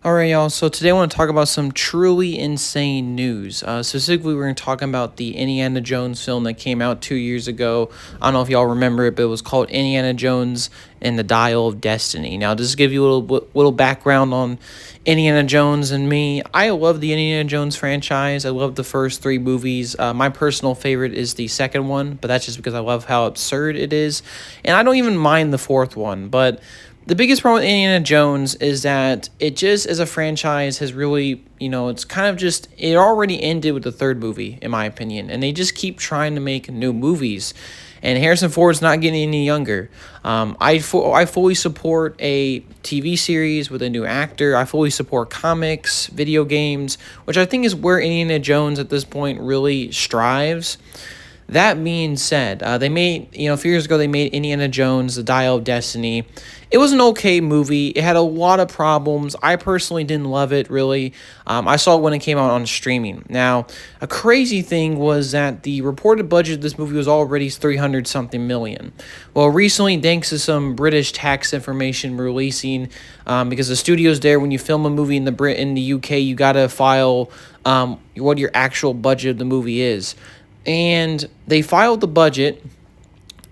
All right, y'all. So today I want to talk about some truly insane news. Specifically, we're going to talk about the Indiana Jones film that came out 2 years ago. I don't know if y'all remember it, but it was called Indiana Jones and the Dial of Destiny. Now, just to give you a little background on Indiana Jones and me, I love the Indiana Jones franchise. I love the first three movies. My personal favorite is the second one, but that's just because I love how absurd it is. And I don't even mind the fourth one, but the biggest problem with Indiana Jones is that it just, as a franchise, has really, it's kind of just, it already ended with the third movie, in my opinion. And they just keep trying to make new movies. And Harrison Ford's not getting any younger. I fully support a TV series with a new actor. I fully support comics, video games, which I think is where Indiana Jones at this point really strives. That being said, they made, a few years ago, they made Indiana Jones, The Dial of Destiny. It was an okay movie. It had a lot of problems. I personally didn't love it, really. I saw it when it came out on streaming. Now, a crazy thing was that the reported budget of this movie was already 300-something million. Well, recently, thanks to some British tax information releasing, because the studio's there, when you film a movie in the UK, you got to file what your actual budget of the movie is. And they filed the budget,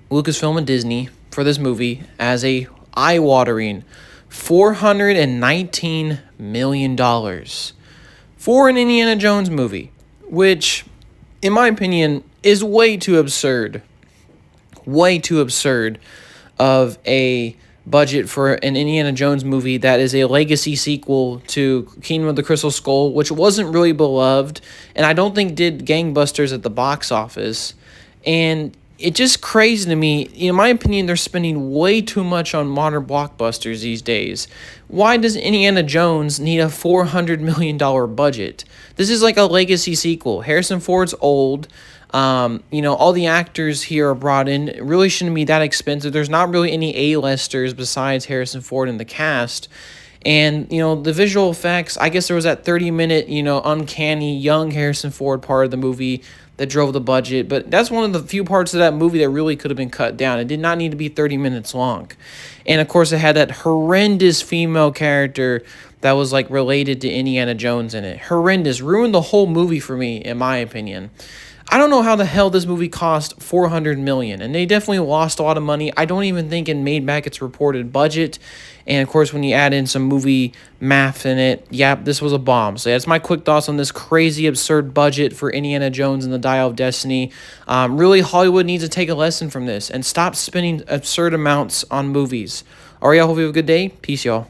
Lucasfilm and Disney, for this movie as a eye-watering $419 million for an Indiana Jones movie, which, in my opinion, is way too absurd. Way too absurd of a budget for an Indiana Jones movie that is a legacy sequel to Kingdom of the Crystal Skull, which wasn't really beloved, and I don't think did gangbusters at the box office. And it just crazy to me. In my opinion, they're spending way too much on modern blockbusters these days. Why does Indiana Jones need a $400 million budget? This is like a legacy sequel. Harrison Ford's old. All the actors here are brought in. It really shouldn't be that expensive. There's not really any A-listers besides Harrison Ford in the cast. And, the visual effects, I guess there was that 30-minute, uncanny young Harrison Ford part of the movie that drove the budget. But that's one of the few parts of that movie that really could have been cut down. It did not need to be 30 minutes long. And, of course, it had that horrendous female character that was, related to Indiana Jones in it. Horrendous. Ruined the whole movie for me, in my opinion. I don't know how the hell this movie cost $400 million, and they definitely lost a lot of money. I don't even think it made back its reported budget. And, of course, when you add in some movie math in it, this was a bomb. So, that's my quick thoughts on this crazy, absurd budget for Indiana Jones and the Dial of Destiny. Really, Hollywood needs to take a lesson from this and stop spending absurd amounts on movies. All right, y'all, hope you have a good day. Peace, y'all.